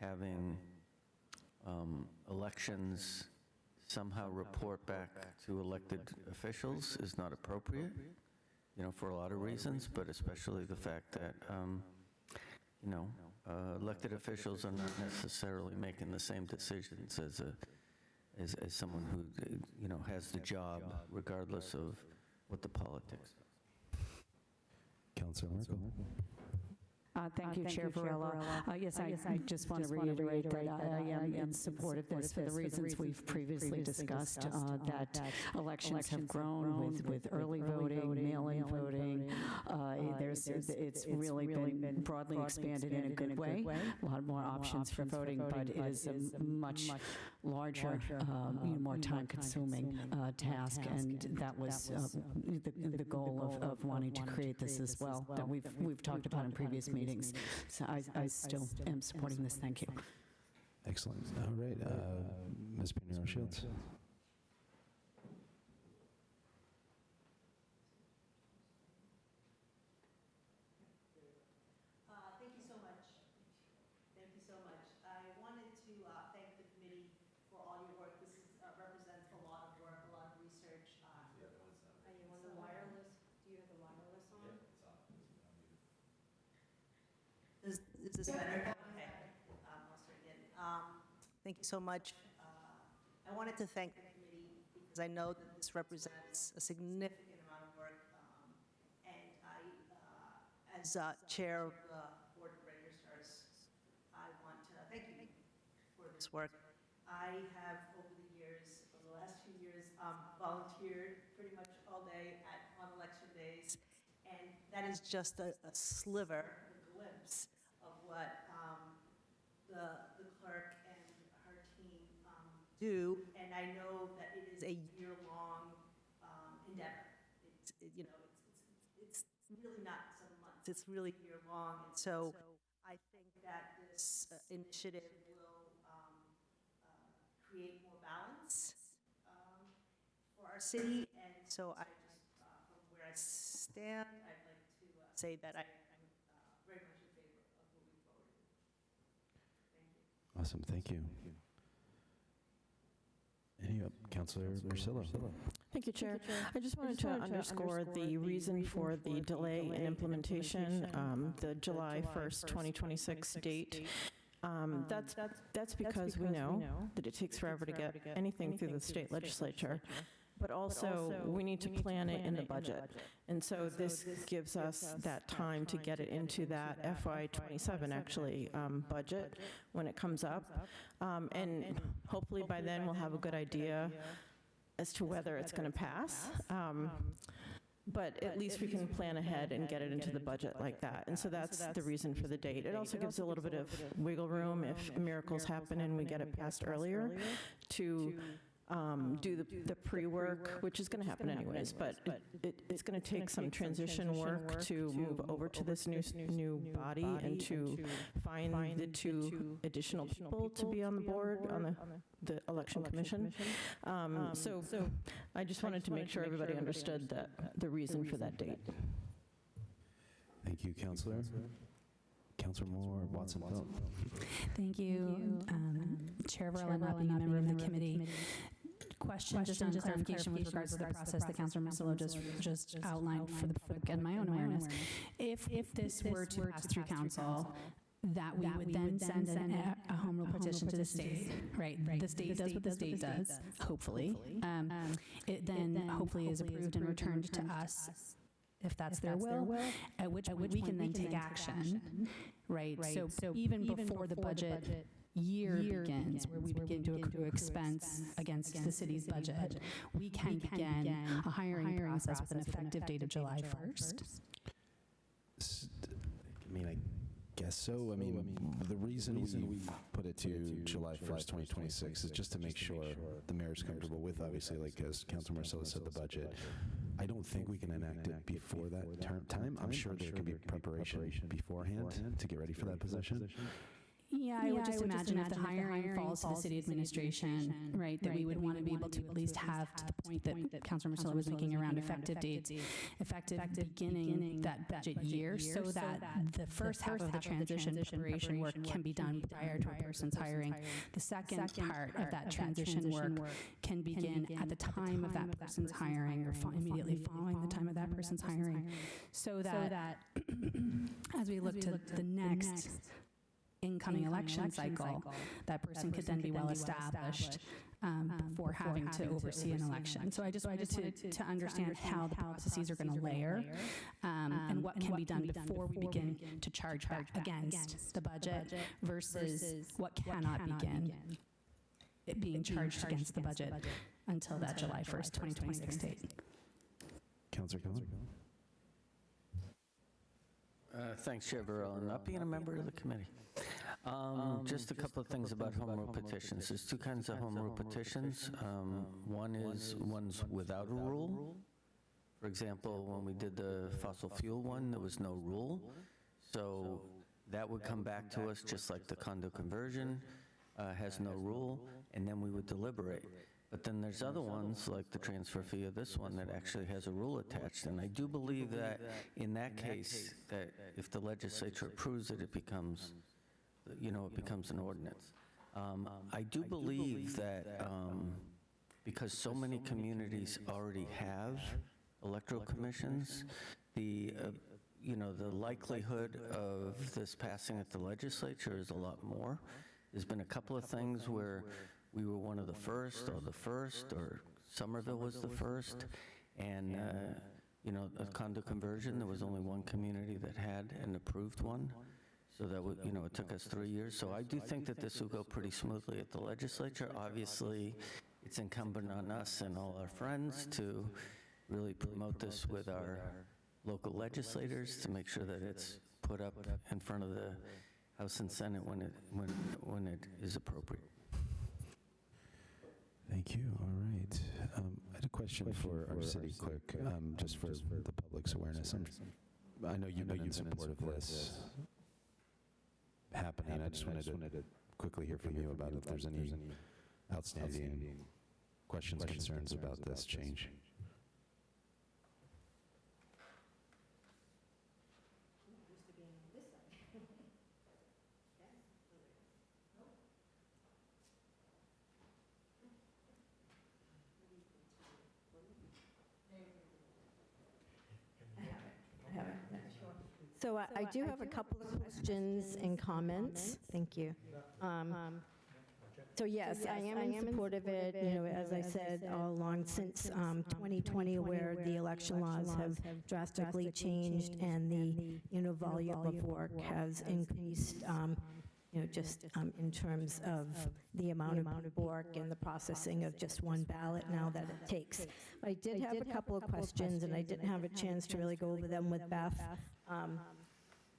having elections somehow report back to elected officials is not appropriate, for a lot of reasons, but especially the fact that, elected officials are not necessarily making the same decisions as someone who, has the job, regardless of what the politics are. Councilor Merkel. Thank you, Chair Varela. Yes, I just want to reiterate that I am in support of this for the reasons we've previously discussed, that elections have grown with early voting, mail-in voting. It's really been broadly expanded in a good way. A lot more options for voting, but it is a much larger, more time-consuming task, and that was the goal of wanting to create this as well, that we've talked about in previous meetings. So I still am supporting this. Thank you. Excellent. All right, Ms. Pinheiro-Shields. Thank you so much. Thank you so much. I wanted to thank the committee for all your work. This represents a lot of work, a lot of research. Are you on the wireless? Do you have the wireless on? Yeah, it's off. Is this better? Okay. I'll start again. Thank you so much. I wanted to thank the committee because I know that this represents a significant amount of work. And I, as chair of the Board of Registrars, I want to thank you for this work. I have, over the years, over the last few years, volunteered pretty much all day on election days. And that is just a sliver, a glimpse of what the clerk and her team do. And I know that it is a year-long endeavor. It's really not some months. It's really year-long. And so I think that this initiative will create more balance for our city. And so I just, from where I stand, I'd like to say that I'm very much in favor of moving forward. Thank you. Awesome, thank you. Councilor Ursillo. Thank you, Chair. I just wanted to underscore the reason for the delay in implementation, the July 1st, 2026 date. That's because we know that it takes forever to get anything through the state legislature. But also, we need to plan it in the budget. And so this gives us that time to get it into that FY27, actually, budget when it comes up. And hopefully by then, we'll have a good idea as to whether it's going to pass. But at least we can plan ahead and get it into the budget like that. And so that's the reason for the date. It also gives a little bit of wiggle room if miracles happen and we get it passed earlier to do the pre-work, which is going to happen anyways, but it's going to take some transition work to move over to this new body and to find the 2 additional people to be on the board, on the election commission. So I just wanted to make sure everybody understood the reason for that date. Thank you, Councilor. Councilor Moore, Watson-Felt. Thank you, Chair Varela, not being a member of the committee. Question just on clarification with regards to the process that Councilor Marcelo just outlined for the public and my own awareness. If this were to pass through council, that we would then send a home rule petition to the state, right? The state does what the state does, hopefully. It then hopefully is approved and returned to us, if that's their will, at which point we can then take action, right? So even before the budget year begins, where we begin to accrue expense against the city's budget, we can begin a hiring process with an effective date of July 1st. I guess so. The reason we put it to July 1st, 2026 is just to make sure the mayor's comfortable with, obviously, like as Councilor Marcelo said, the budget. I don't think we can enact it before that time. I'm sure there can be preparation beforehand to get ready for that position. Yeah, I would just imagine if the hiring falls to the city administration, right, that we would want to be able to at least have, to the point that Councilor Marcelo was making around effective dates, effective beginning that budget year, so that the first half of the transition preparation work can be done prior to a person's hiring. The second part of that transition work can begin at the time of that person's hiring, or immediately following the time of that person's hiring, so that as we look to the next incoming election cycle, that person could then be well established before having to oversee an election. So I just wanted to understand how the processes are going to layer, and what can be done before we begin to charge back against the budget versus what cannot begin it being charged against the budget until that July 1st, 2026 date. Councilor Keller? Thanks, Chair Burrell. And not being a member of the committee. Just a couple of things about home rule petitions. There's two kinds of home rule petitions. One is ones without a rule. For example, when we did the fossil fuel one, there was no rule. So that would come back to us just like the condo conversion has no rule, and then we would deliberate. But then there's other ones, like the transfer fee of this one, that actually has a rule attached. And I do believe that in that case, that if the legislature approves it, it becomes, it becomes an ordinance. I do believe that because so many communities already have electoral commissions, the likelihood of this passing at the legislature is a lot more. There's been a couple of things where we were one of the first, or Somerville was the first, and, a condo conversion, there was only one community that had an approved one, so that would, it took us 3 years. So I do think that this will go pretty smoothly at the legislature. Obviously, it's incumbent on us and all our friends to really promote this with our local legislators to make sure that it's put up in front of the House and Senate when it is appropriate. Thank you. All right. I had a question for our city clerk, just for the public's awareness. I know you've been in support of this happening. I just wanted to quickly hear from you about if there's any outstanding questions, concerns about this change. So I do have a couple of questions and comments. Thank you. So yes, I am in support of it, as I said all along, since 2020, where the election laws have drastically changed and the, volume of work has increased, just in terms of the amount of work and the processing of just one ballot now that it takes. I did have a couple of questions, and I didn't have a chance to really go over them with Beth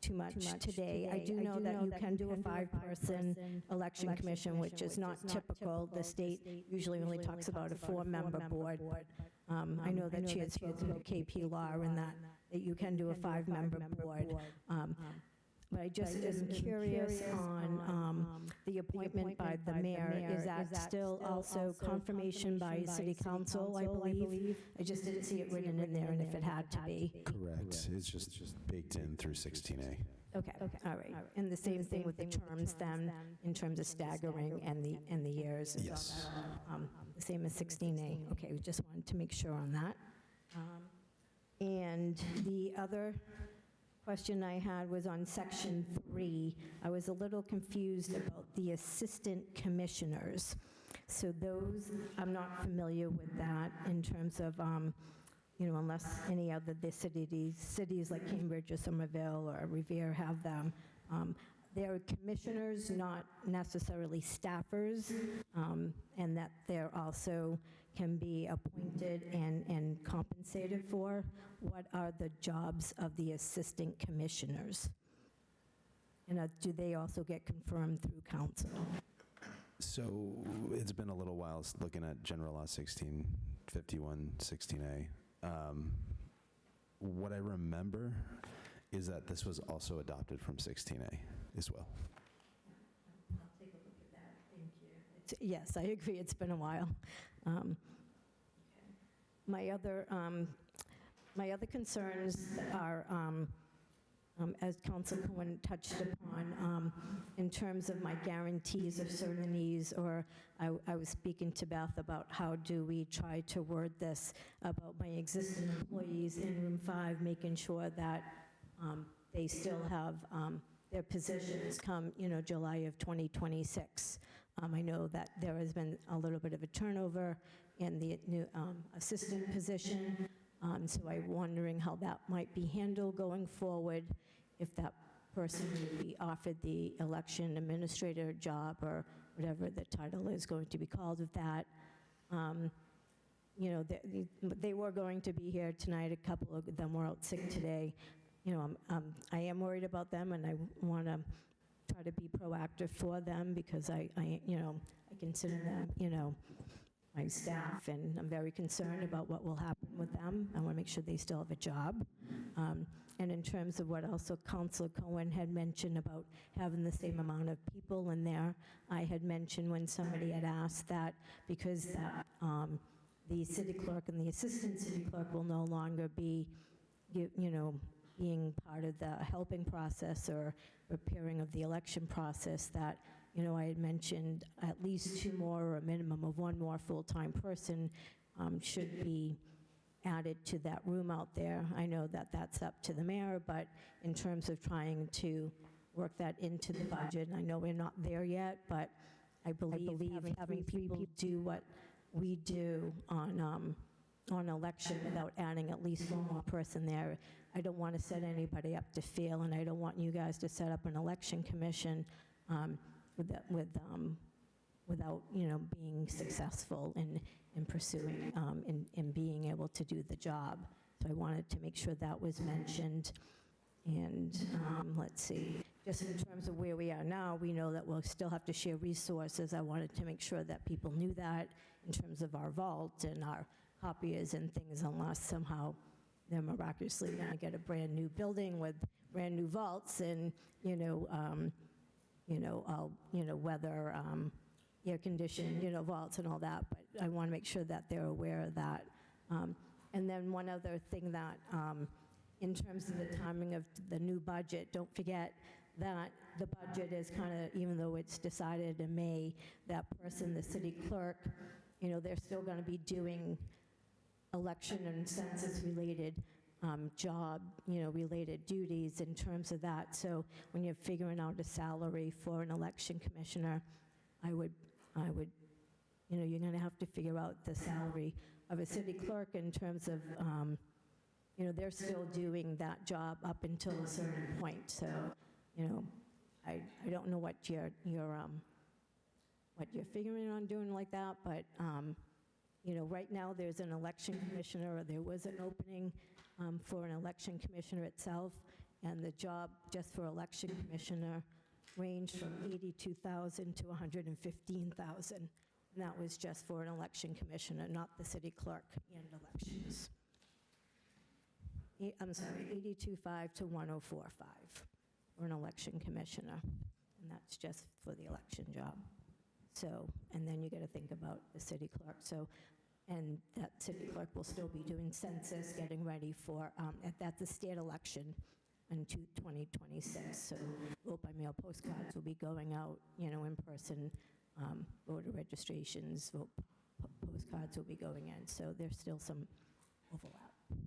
too much today. I do know that you can do a 5-person election commission, which is not typical. The state usually only talks about a 4-member board, but I know that she had spoken to KP Law and that you can do a 5-member board. But I just am curious on the appointment by the mayor. Is that still also confirmation by city council, I believe? I just didn't see it written in there, and if it had to be. Correct. It's just baked in through 16A. Okay, all right. And the same thing with the terms then, in terms of staggering and the years? Yes. The same as 16A. Okay, we just wanted to make sure on that. And the other question I had was on section 3. I was a little confused about the assistant commissioners. So those, I'm not familiar with that in terms of, unless any other the cities like Cambridge or Somerville or Revere have them. They're commissioners, not necessarily staffers, and that they're also can be appointed and compensated for. What are the jobs of the assistant commissioners? And do they also get confirmed through council? So it's been a little while looking at General Law 1651, 16A. What I remember is that this was also adopted from 16A as well. Yes, I agree, it's been a while. My other concerns are, as Council Cohen touched upon, in terms of my guarantees of certainties, or I was speaking to Beth about how do we try to word this about my existing employees in room 5, making sure that they still have their positions come, July of 2026. I know that there has been a little bit of a turnover in the new assistant position, so I'm wondering how that might be handled going forward, if that person would be offered the election administrator job or whatever the title is going to be called of that. They were going to be here tonight. A couple of them were out sick today. I am worried about them, and I want to try to be proactive for them because I consider them, my staff, and I'm very concerned about what will happen with them. I want to make sure they still have a job. And in terms of what also Councilor Cohen had mentioned about having the same amount of people in there, I had mentioned when somebody had asked that because that, the city clerk and the assistant city clerk will no longer be, being part of the helping process or preparing of the election process, that, I had mentioned at least 2 more or a minimum of 1 more full-time person should be added to that room out there. I know that that's up to the mayor, but in terms of trying to work that into the budget, I know we're not there yet, but I believe having people do what we do on election without adding at least 1 more person there, I don't want to set anybody up to fail, and I don't want you guys to set up an election commission without, being successful in pursuing and being able to do the job. So I wanted to make sure that was mentioned. And let's see, just in terms of where we are now, we know that we'll still have to share resources. I wanted to make sure that people knew that in terms of our vault and our copiers and things, unless somehow they're miraculously going to get a brand new building with brand new vaults and, weather, air-conditioned, vaults and all that, but I want to make sure that they're aware of that. And then one other thing that, in terms of the timing of the new budget, don't forget that the budget is kind of, even though it's decided in May, that person, the city clerk, they're still going to be doing election and census-related job, related duties in terms of that. So when you're figuring out a salary for an election commissioner, I would, you're going to have to figure out the salary of a city clerk in terms of, they're still doing that job up until a certain point. So, I don't know what you're figuring on doing like that, but, right now there's an election commissioner, or there was an opening for an election commissioner itself, and the job just for election commissioner ranged from $82,000 to $115,000. And that was just for an election commissioner, not the city clerk and elections. I'm sorry, $82,500 to $104,500 for an election commissioner, and that's just for the election job. So, and then you got to think about the city clerk. So, and that city clerk will still be doing census, getting ready for, that's a state election in 2026. So vote-by-mail postcards will be going out, in person. Voter registrations, vote postcards will be going in. So there's still some overlap. All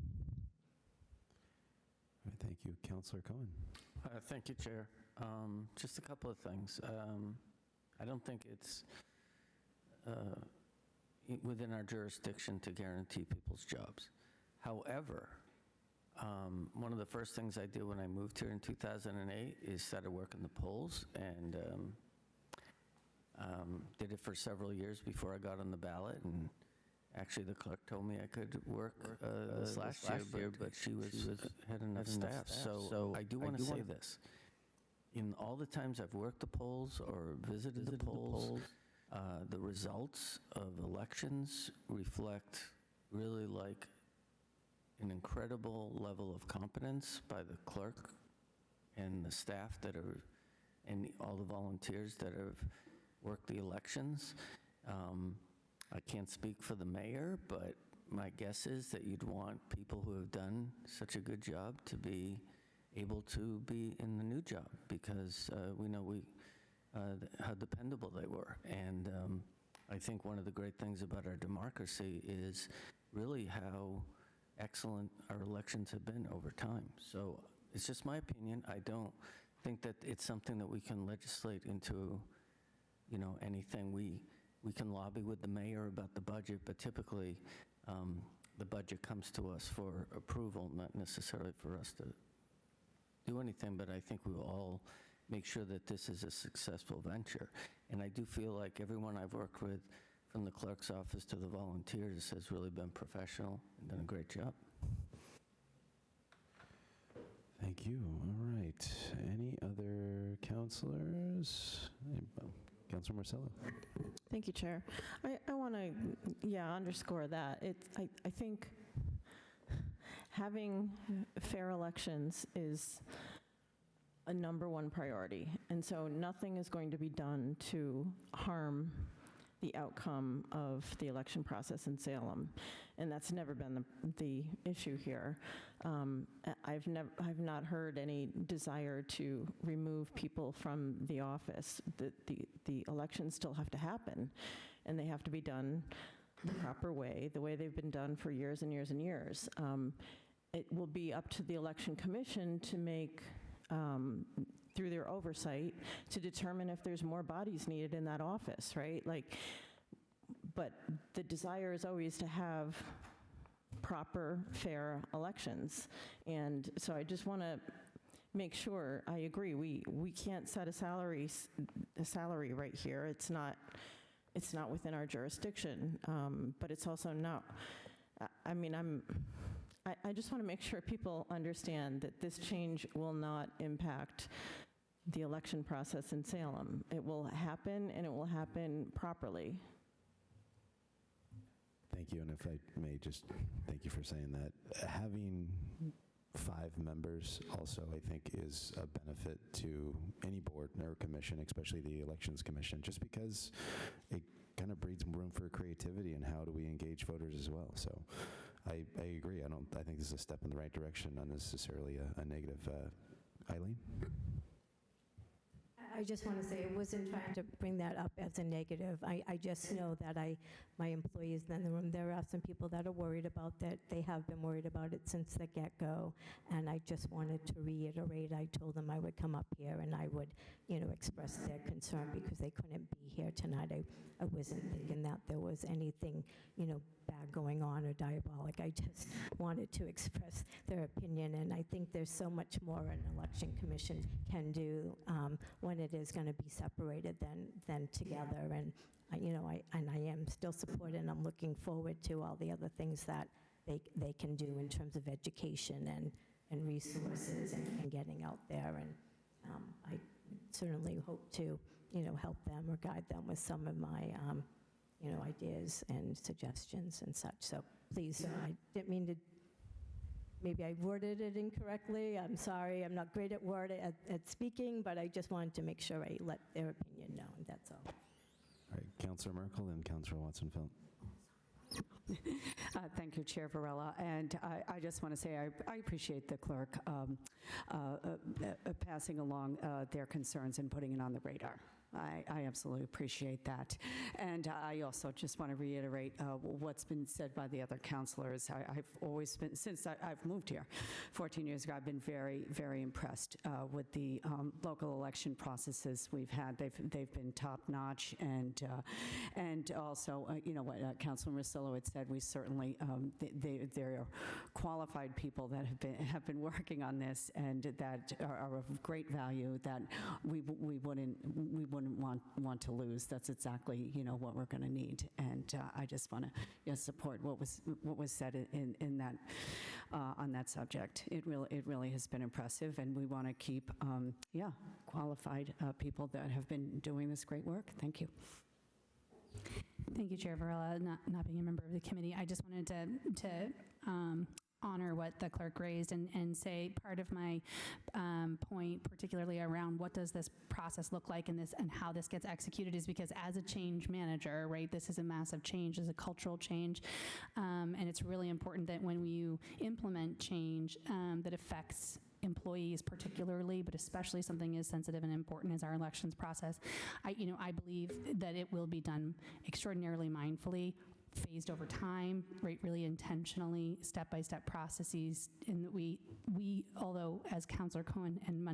right, thank you. Councilor Cohen. Thank you, Chair. Just a couple of things. I don't think it's within our jurisdiction to guarantee people's jobs. However, one of the first things I did when I moved here in 2008 is started working the polls, and did it for several years before I got on the ballot. And actually, the clerk told me I could work this last year, but she had enough staff. So I do want to say this. In all the times I've worked the polls or visited the polls, the results of elections reflect really like an incredible level of competence by the clerk and the staff that are, and all the volunteers that have work the elections. I can't speak for the mayor, but my guess is that you'd want people who have done such a good job to be able to be in the new job, because we know how dependable they were. And I think one of the great things about our democracy is really how excellent our elections have been over time. So it's just my opinion. I don't think that it's something that we can legislate into, anything. We can lobby with the mayor about the budget, but typically the budget comes to us for approval, not necessarily for us to do anything, but I think we will all make sure that this is a successful venture. And I do feel like everyone I've worked with, from the clerk's office to the volunteers, has really been professional and done a great job. Thank you. All right. Any other counselors? Councilor Marcello. Thank you, Chair. I want to, underscore that. I think having fair elections is a #1 priority, and so nothing is going to be done to harm the outcome of the election process in Salem, and that's never been the issue here. I've not heard any desire to remove people from the office. The elections still have to happen, and they have to be done the proper way, the way they've been done for years and years and years. It will be up to the Election Commission to make, through their oversight, to determine if there's more bodies needed in that office, right? But the desire is always to have proper, fair elections. And so I just want to make sure, I agree, we can't set a salary right here. It's not within our jurisdiction, but it's also not, I just want to make sure people understand that this change will not impact the election process in Salem. It will happen, and it will happen properly. Thank you, and if I may just thank you for saying that. Having 5 members also, I think, is a benefit to any board or commission, especially the Elections Commission, just because it kind of breeds room for creativity and how do we engage voters as well. So I agree. I think this is a step in the right direction, not necessarily a negative. Eileen? I just want to say, I wasn't trying to bring that up as a negative. I just know that my employees in the room, there are some people that are worried about that. They have been worried about it since the get-go, and I just wanted to reiterate. I told them I would come up here and I would, express their concern because they couldn't be here tonight. I wasn't thinking that there was anything, bad going on or diabolic. I just wanted to express their opinion, and I think there's so much more an election commission can do when it is going to be separated than together. And I am still supportive, and I'm looking forward to all the other things that they can do in terms of education and resources and getting out there. And I certainly hope to help them or guide them with some of my ideas and suggestions and such. So please, I didn't mean to, maybe I worded it incorrectly. I'm sorry, I'm not great at speaking, but I just wanted to make sure I let their opinion known, that's all. All right, Councilor Merkel and Councilor Watson-Felt. Thank you, Chair Varela. And I just want to say I appreciate the clerk passing along their concerns and putting it on the radar. I absolutely appreciate that. And I also just want to reiterate what's been said by the other counselors. I've always been, since I've moved here 14 years ago, I've been very, very impressed with the local election processes we've had. They've been top-notch, and also, what Councilor Marcello had said, we certainly, there are qualified people that have been working on this and that are of great value that we wouldn't want to lose. That's exactly what we're going to need, and I just want to support what was said in that on that subject. It really has been impressive, and we want to keep qualified people that have been doing this great work. Thank you. Thank you, Chair Varela. Not being a member of the committee, I just wanted to honor what the clerk raised and say part of my point, particularly around what does this process look like and how this gets executed, is because as a change manager, right, this is a massive change, is a cultural change, and it's really important that when you implement change that affects employees particularly, but especially something as sensitive and important as our elections process, I believe that it will be done extraordinarily mindfully, phased over time, right, really intentionally, step-by-step processes, and that we, although as Councillor Cohen and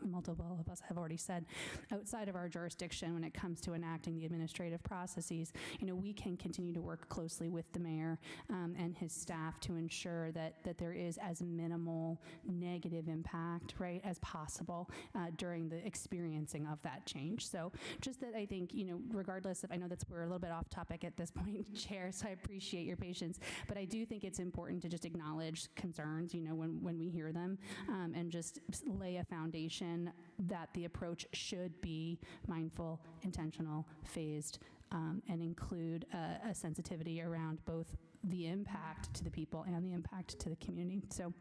multiple of us have already said, outside of our jurisdiction when it comes to enacting the administrative processes, we can continue to work closely with the mayor and his staff to ensure that there is as minimal negative impact, right, as possible during the experiencing of that change. So just that I think, regardless of, I know we're a little bit off topic at this point, Chair, so I appreciate your patience, but I do think it's important to just acknowledge concerns, when we hear them, and just lay a foundation that the approach should be mindful, intentional, phased, and include a sensitivity around both the impact to the people and the impact to the community. So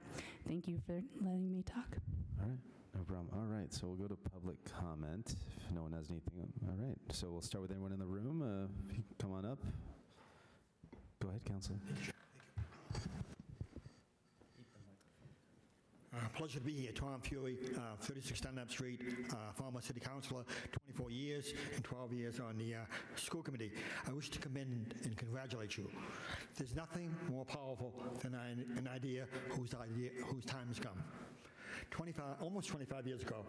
thank you for letting me talk. All right. No problem. All right, so we'll go to public comment if no one has anything. All right, so we'll start with anyone in the room. If you come on up. Go ahead, Councilor. Pleasure to be here. Tom Fury, 36 Dunlap Street, former city councilor, 24 years and 12 years on the school committee. I wish to commend and congratulate you. There's nothing more powerful than an idea whose time has come. Almost 25 years ago,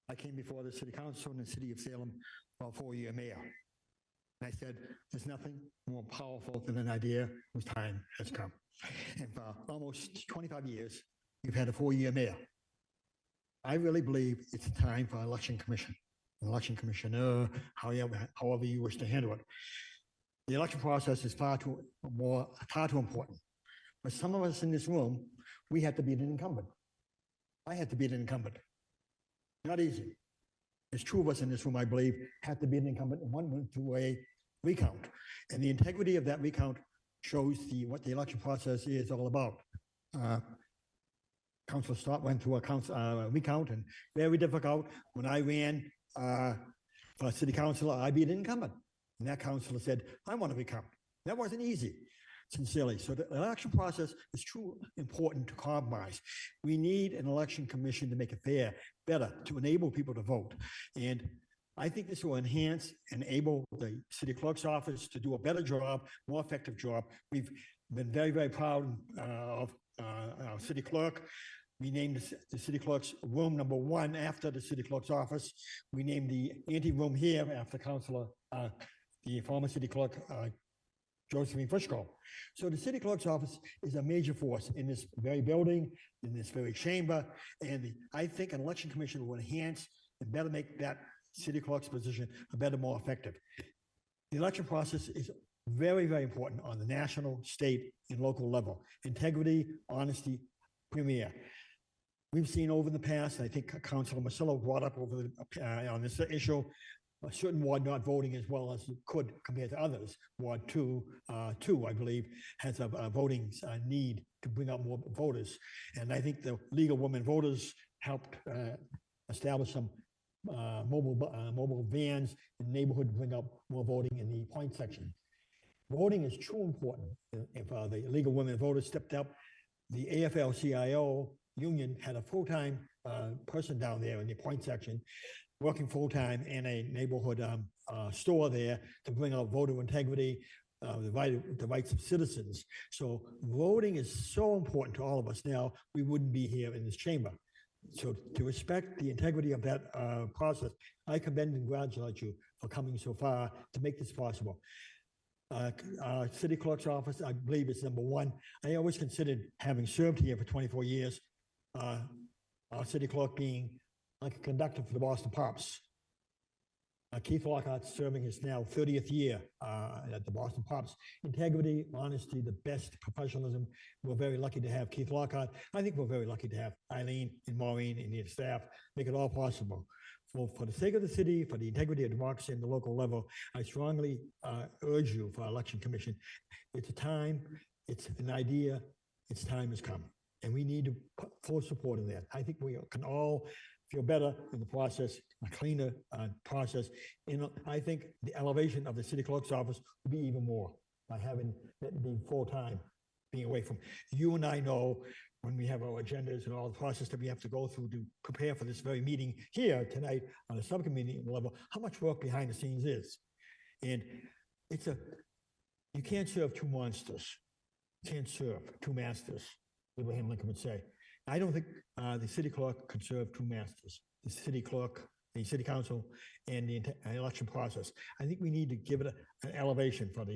I came before the city council in the city of Salem for a 4-year mayor. And I said, there's nothing more powerful than an idea whose time has come. And for almost 25 years, we've had a 4-year mayor. I really believe it's time for an election commission, an election commissioner, however you wish to handle it. The election process is far too important. But some of us in this room, we had to beat an incumbent. I had to beat an incumbent. Not easy. There's 2 of us in this room, I believe, had to beat an incumbent, and one went through a recount. And the integrity of that recount shows what the election process is all about. Councilor Stott went through a recount, and very difficult. When I ran for city councilor, I beat an incumbent. And that councilor said, I want to recount. That wasn't easy, sincerely. So the election process is too important to compromise. We need an election commission to make it fair, better, to enable people to vote. And I think this will enable the city clerk's office to do a better job, more effective job. We've been very, very proud of our city clerk. We named the city clerk's room number 1 after the city clerk's office. We named the ante room here after the former city clerk, Josephine Fishko. So the city clerk's office is a major force in this very building, in this very chamber, and I think an election commission will enhance and better make that city clerk's position more effective. The election process is very, very important on the national, state, and local level. Integrity, honesty, premier. We've seen over the past, I think Councilor Marcello brought up on this issue, a certain ward not voting as well as it could compared to others. Ward 2, I believe, has a voting need to bring out more voters. And I think the League of Women Voters helped establish some mobile vans in the neighborhood to bring up more voting in the point section. Voting is too important. If the League of Women Voters stepped up, the AFL-CIO union had a full-time person down there in the point section, working full-time in a neighborhood store there to bring out voter integrity, the rights of citizens. So voting is so important to all of us now, we wouldn't be here in this chamber. So to respect the integrity of that process, I commend and congratulate you for coming so far to make this possible. City clerk's office, I believe, is number 1. I always considered, having served here for 24 years, our city clerk being like a conductor for the Boston Pops. Keith Lockhart's serving his now 30th year at the Boston Pops. Integrity, honesty, the best professionalism. We're very lucky to have Keith Lockhart. I think we're very lucky to have Eileen and Maureen and their staff make it all possible. For the sake of the city, for the integrity of democracy at the local level, I strongly urge you for our election commission. It's a time, it's an idea its time has come, and we need to put full support in that. I think we can all feel better in the process, a cleaner process. And I think the elevation of the city clerk's office will be even more by having it be full-time, being away from. You and I know when we have our agendas and all the process that we have to go through to prepare for this very meeting here tonight on a subcommittee level, how much work behind the scenes is. And you can't serve two monsters. You can't serve two masters, Abraham Lincoln would say. I don't think the city clerk can serve two masters, the city clerk, the city council, and the election process. I think we need to give it an elevation for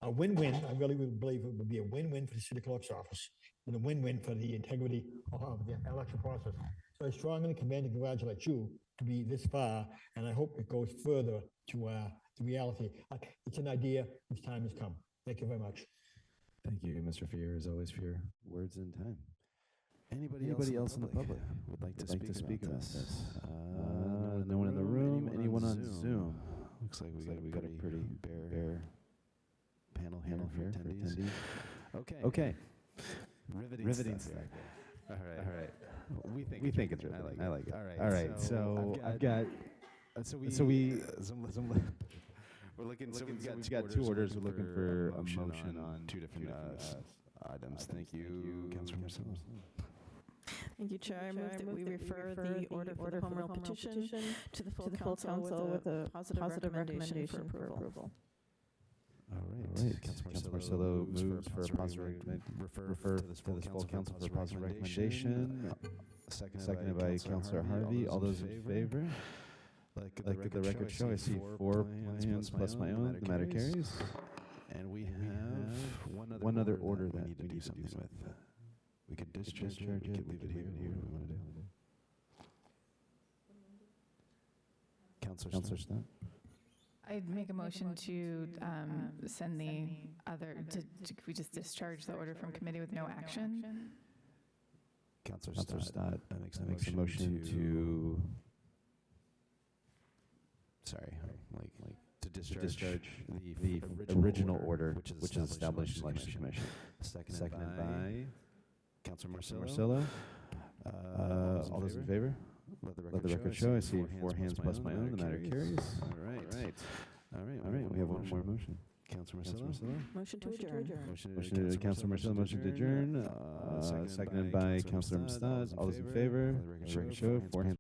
a win-win. I really would believe it would be a win-win for the city clerk's office and a win-win for the integrity of the election process. So I strongly commend and congratulate you to be this far, and I hope it goes further to reality. It's an idea, its time has come. Thank you very much. Thank you, Mr. Fear, as always, for your words and time. Anybody else in the public would like to speak about this? No one in the room. Anyone on Zoom? Looks like we got a pretty bare panel here for attendees. Okay. Riveting stuff. All right. We think it's riveting. I like it. All right. So I've got. We're looking. So we've got two orders. We're looking for a motion on two different items. Thank you, Councilor Marcelo. Thank you, Chair. I move that we refer the order for the home rule petition to the full council with a positive recommendation for approval. All right. Councilor Marcelo moves for a positive refer to this full council for a positive recommendation. Seconded by Councilor Harvey. All those in favor? Like the record show, I see 4 plans plus my own. The matter carries. And we have one other order that we need to do something with. We could discharge it, we could leave it here. What do we want to do? Councilor Stott? I'd make a motion to send the other, could we just discharge the order from committee with no action? Councilor Stott makes a motion to discharge the original order, which is established in the Election Commission. Seconded by Councilor Marcelo. All those in favor? Let the record show. I see 4 hands plus my own. The matter carries. All right. We have one more motion. Councilor Marcelo. Motion to adjourn. Motion to Councilor Marcelo. Motion to adjourn. Seconded by Councilor Mstad. All those in favor? Let the record show. 4 hands.